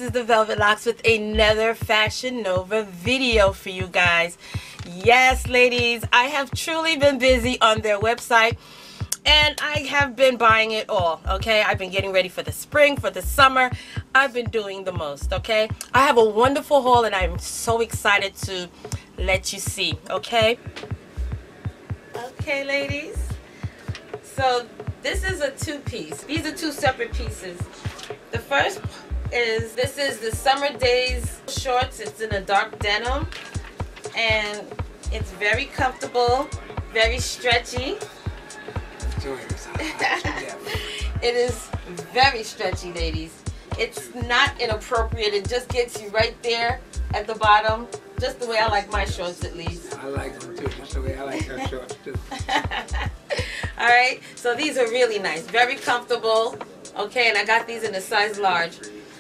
this is the Velvet Locks with another Fashion Nova video for you guys. Yes, ladies, I have truly been busy on their website and I have been buying it all, okay? I've been getting ready for the spring, for the summer. I've been doing the most, okay? I have a wonderful haul and I'm so excited to let you see, okay? Okay, ladies. So this is a two-piece. These are two separate pieces. The first is, this is the Summer Daze shorts. It's in a dark denim and it's very comfortable, very stretchy. It is very stretchy, ladies. It's not inappropriate. It just gets you right there at the bottom, just the way I like my shorts, at least. I like them too. That's the way I like her shorts too. Alright, so these are really nice, very comfortable. Okay, and I got these in a size large.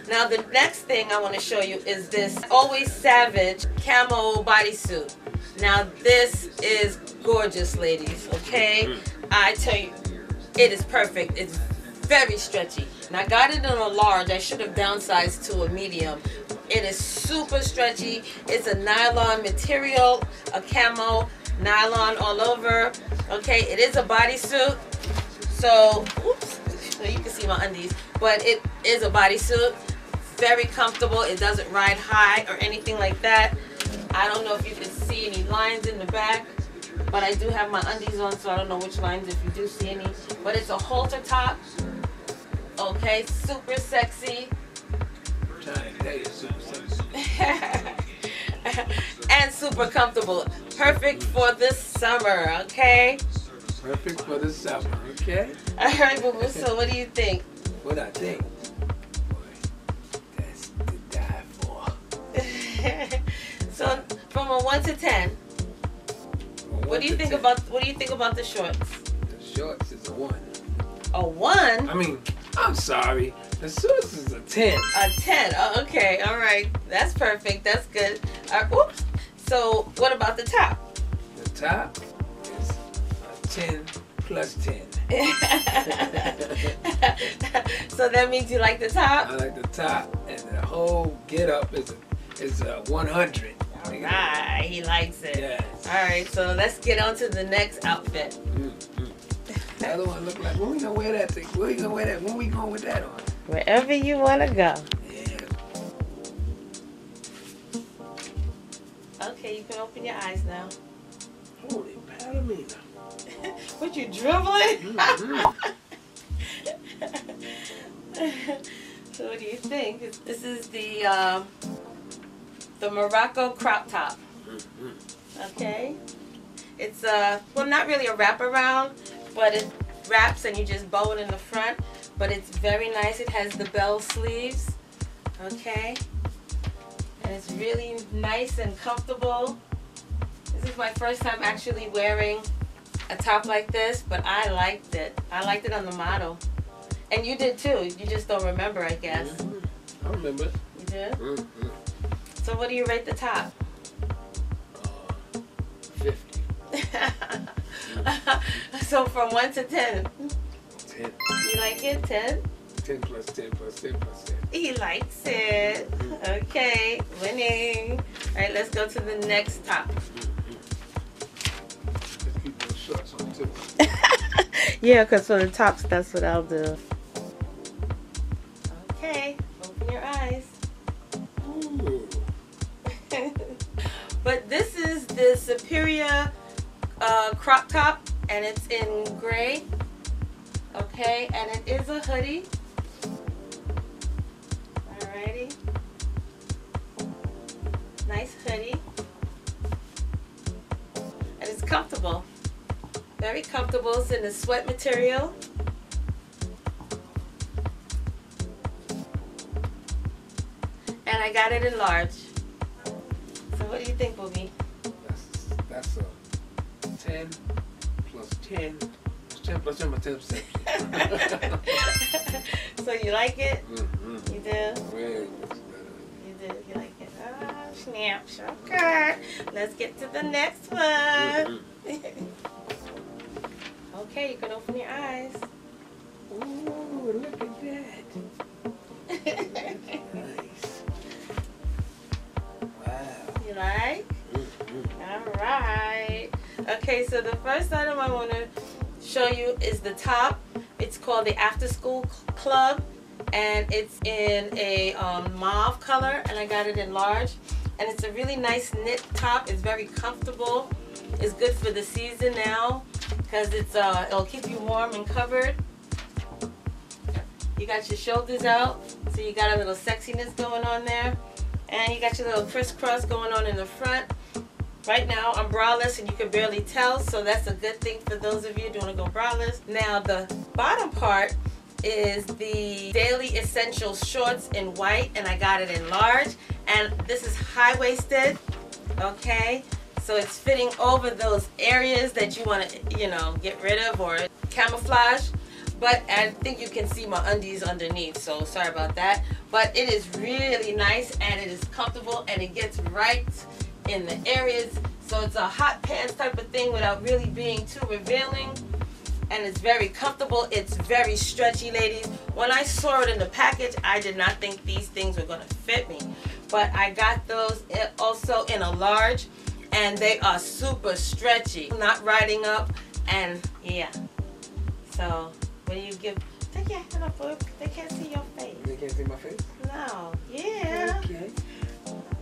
Now the next thing I want to show you is this Always Savage camo bodysuit. Now this is gorgeous, ladies, okay? I tell you, it is perfect. It's very stretchy. And I got it in a large. I should have downsized to a medium. It is super stretchy. It's a nylon material, a camo, nylon all over. Okay, it is a bodysuit. So, oops, so you can see my undies. But it is a bodysuit. Very comfortable. It doesn't ride high or anything like that. I don't know if you can see any lines in the back, but I do have my undies on, so I don't know which lines, if you do see any. But it's a halter top. Okay, super sexy. And super comfortable. Perfect for this summer, okay? Perfect for the summer, okay? Alright, boo boo, so what do you think? What I think? Boy, that's to die for. So from a 1 to 10, what do you think about the shorts? The shorts is a 1. A 1? I mean, I'm sorry. The shorts is a 10. A 10. Oh, okay. All right. That's perfect. That's good. Oops. So what about the top? The top is a 10 plus 10. So that means you like the top? I like the top, and the whole get up is a 100. All right. He likes it. Yes. All right. So let's get on to the next outfit. The other one look like, when we gonna wear that thing? Where we gonna wear that? When we going with that on? Wherever you want to go. Yeah. Okay, you can open your eyes now. Holy Palomino. What, you dribbling? So what do you think? This is the Morocco crop top. Okay. It's well, not really a wraparound, but it wraps and you just bow it in the front. But it's very nice. It has the bell sleeves. Okay. And it's really nice and comfortable. This is my first time actually wearing a top like this, but I liked it. I liked it on the model. And you did too. You just don't remember, I guess. I remember. You did? So what do you rate the top? 50. So from 1 to 10. 10. You like it? 10? 10 plus 10 plus 10 plus 10. He likes it. Okay, winning. Alright, let's go to the next top. Let's keep those shorts on too. Yeah, because for the tops, that's what I'll do. Okay, open your eyes. Ooh. But this is the Superior crop top, and it's in gray. Okay, and it is a hoodie. Alrighty. Nice hoodie. And it's comfortable. Very comfortable. It's in the sweat material. And I got it in large. So what do you think, Booby? That's a 10 plus 10. 10 plus 10 plus 10 plus 10. So you like it? You do? Well, You do? You like it? Oh, snap. Okay. Let's get to the next one. Okay, you can open your eyes. ooh, look at that. Nice. like? All right. Okay, so the first item I want to show you is the top. It's called the After School Club, and it's in a mauve color, and I got it in large. And it's a really nice knit top. It's very comfortable. It's good for the season now because it'll keep you warm and covered. You got your shoulders out, so you got a little sexiness going on there. And you got your little crisscross going on in the front. Right now I'm braless and you can barely tell, so that's a good thing for those of you who want to go braless. Now the bottom part is the Daily Essentials shorts in white, and I got it in large. And this is high-waisted, okay? So it's fitting over those areas that you want to, you know, get rid of or camouflage. But I think you can see my undies underneath, so sorry about that. But it is really nice, and it is comfortable, and it gets right in the areas. So it's a hot pants type of thing without really being too revealing. And it's very comfortable. It's very stretchy, ladies. When I saw it in the package, I did not think these things were going to fit me. But I got those also in a large, and they are super stretchy. Not riding up, and yeah. So, what do you give? Take your hand up, boo. They can't see your face. They can't see my face? No. Yeah. Okay.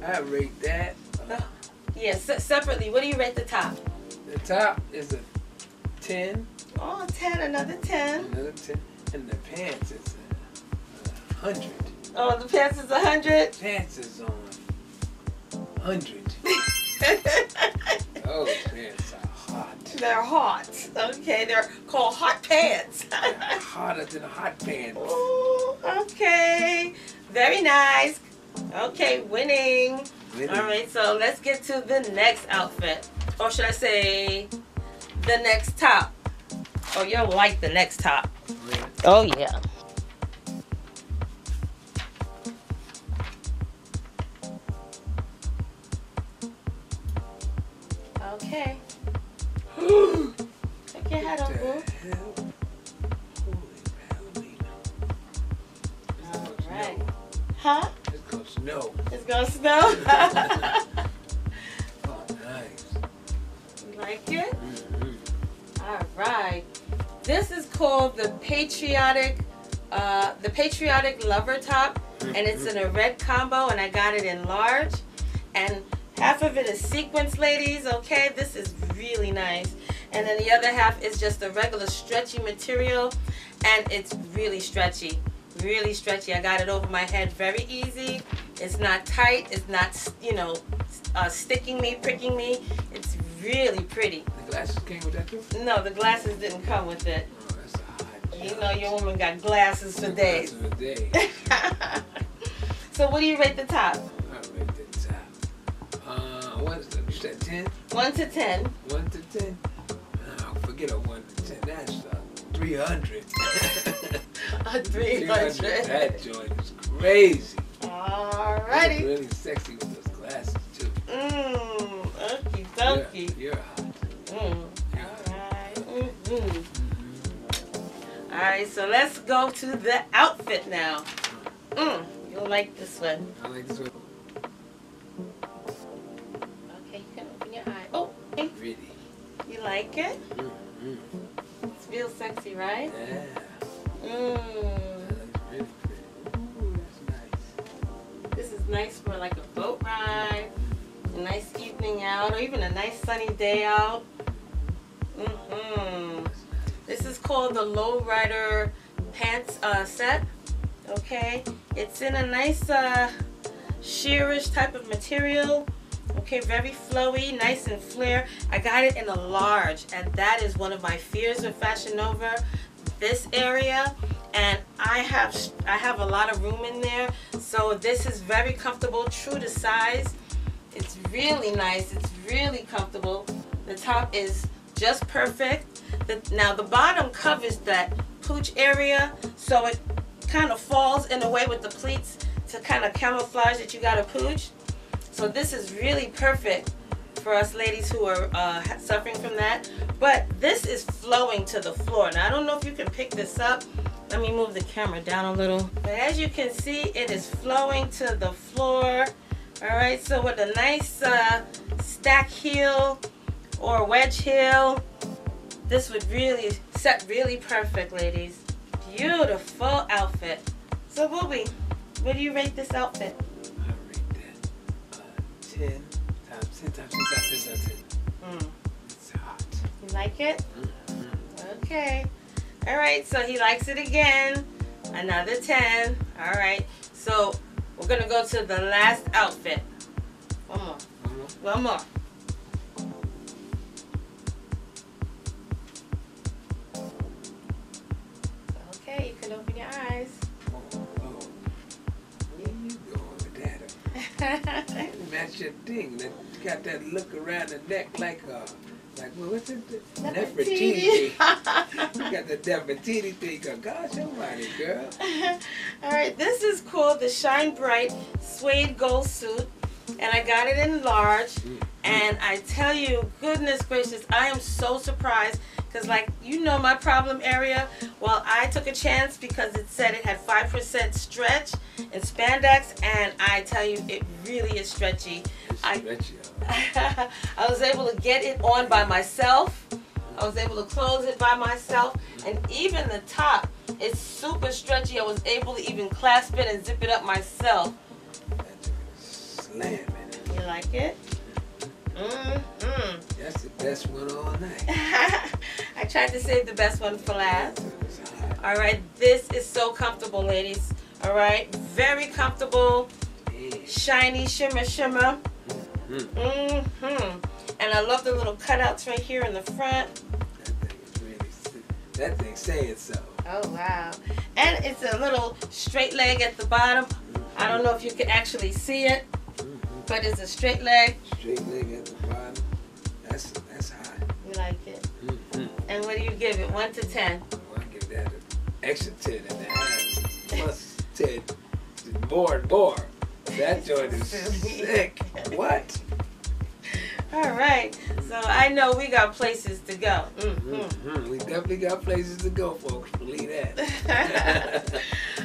I rate that. Yeah, separately, what do you rate the top? The top is a 10. Oh, 10, another 10. Another 10. And the pants is a 100. Oh, the pants is 100? Pants is on 100. Oh, pants are hot. They're hot. Okay, they're called hot pants. They're hotter than hot pants. Ooh, okay. Very nice. Okay, winning. All right, so let's get to the next outfit. Or should I say the next top? Oh, you'll like the next top. Really? Oh, yeah. Okay. Take your head up, boo. All right. Huh? It's gonna snow. It's gonna snow? Oh, nice. You like it? All right. This is called the Patriotic Lover Top, and it's in a red combo, and I got it in large. And half of it is sequins, ladies, okay? This is really nice. And then the other half is just a regular stretchy material, and it's really stretchy. Really stretchy. I got it over my head very easy. It's not tight. It's not, you know, sticking me, pricking me. It's really pretty. The glasses came with that too? No, the glasses didn't come with it. Oh, that's a hot job. You know your woman got glasses for days. Glasses for days. So what do you rate the top? I rate the top. What's the, you said 10? 1 to 10. 1 to 10? Forget a 1 to 10. That's 300. A 300. That joint is crazy. Alrighty. You're really sexy with those glasses too. Okie dokie. You're hot. Alright. Alright, so let's go to the outfit now. You'll like this one. I like this one. Okay, you can open your eye. Oh, hey. Really? You like it? It's real sexy, right? Yeah. That's really pretty. Ooh, that's nice. This is nice for like a boat ride, a nice evening out, or even a nice sunny day out. This is called the Lowrider Pants set. Okay, it's in a nice sheerish type of material. Okay, very flowy, nice and flare. I got it in a large, and that is one of my fears with Fashion Nova, this area. And I have a lot of room in there, so this is very comfortable, true to size. It's really nice. It's really comfortable. The top is just perfect. Now the bottom covers that pooch area, so it kind of falls in a way with the pleats to kind of camouflage that you got a pooch. So this is really perfect for us ladies who are suffering from that. But this is flowing to the floor. Now I don't know if you can pick this up. Let me move the camera down a little. But as you can see, it is flowing to the floor. All right, so with a nice stack heel or wedge heel, this would really set really perfect, ladies. Beautiful outfit. So Booby, what do you rate this outfit? I rate that 10 times 10 times 10 times 10 times 10. It's hot. You like it? Okay. All right, so he likes it again. Another 10. All right, so we're going to go to the last outfit. One more. One more. Okay, you can open your eyes. Where you going with that? Match your thing. You got that look around the neck like well, what's it? Nefertiti. You got the Nefertiti thing. Gosh almighty, girl. All right, this is called the Shine Bright Suede Gold Suit, and I got it in large. And I tell you, goodness gracious, I am so surprised because, like, you know my problem area. Well, I took a chance because it said it had 5% stretch in spandex, and I tell you, it really is stretchy. I was able to get it on by myself. I was able to close it by myself, and even the top is super stretchy. I was able to even clasp it and zip it up myself. Slamming. You like it? That's the best one all night. I tried to save the best one for last. All right, this is so comfortable, ladies. All right, very comfortable, shiny, shimmer, shimmer. And I love the little cutouts right here in the front. That thing's saying so. Oh wow! And it's a little straight leg at the bottom. I don't know if you can actually see it, but it's a straight leg. Straight leg at the bottom. That's hot. You like it? And what do you give it? 1 to 10? Well, I give that an extra 10.5 plus 10. More. That joint is sick. What? All right. So I know we got places to go. We definitely got places to go, folks. Believe that.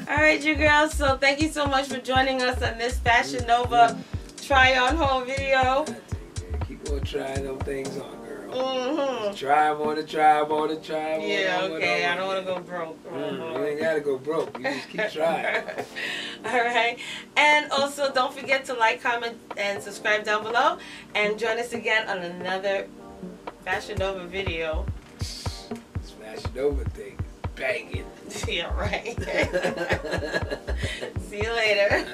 All right, you girls. So thank you so much for joining us on this Fashion Nova try-on haul video. Keep on trying them things on, girl. Try them on the try them on the try them on. Yeah, okay. I don't want to go broke. You ain't got to go broke. You just keep trying. All right. And also, don't forget to like, comment, and subscribe down below. And join us again on another Fashion Nova video. This Fashion Nova thing is banging. Yeah, right. See you later.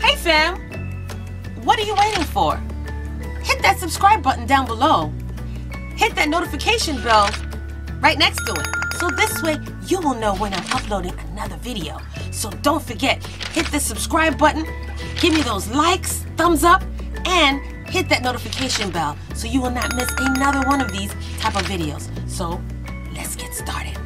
Hey fam, what are you waiting for? Hit that subscribe button down below. Hit that notification bell right next to it. So this way you will know when I'm uploading another video. So don't forget, hit the subscribe button, give me those likes, thumbs up, and hit that notification bell so you will not miss another one of these type of videos. So let's get started.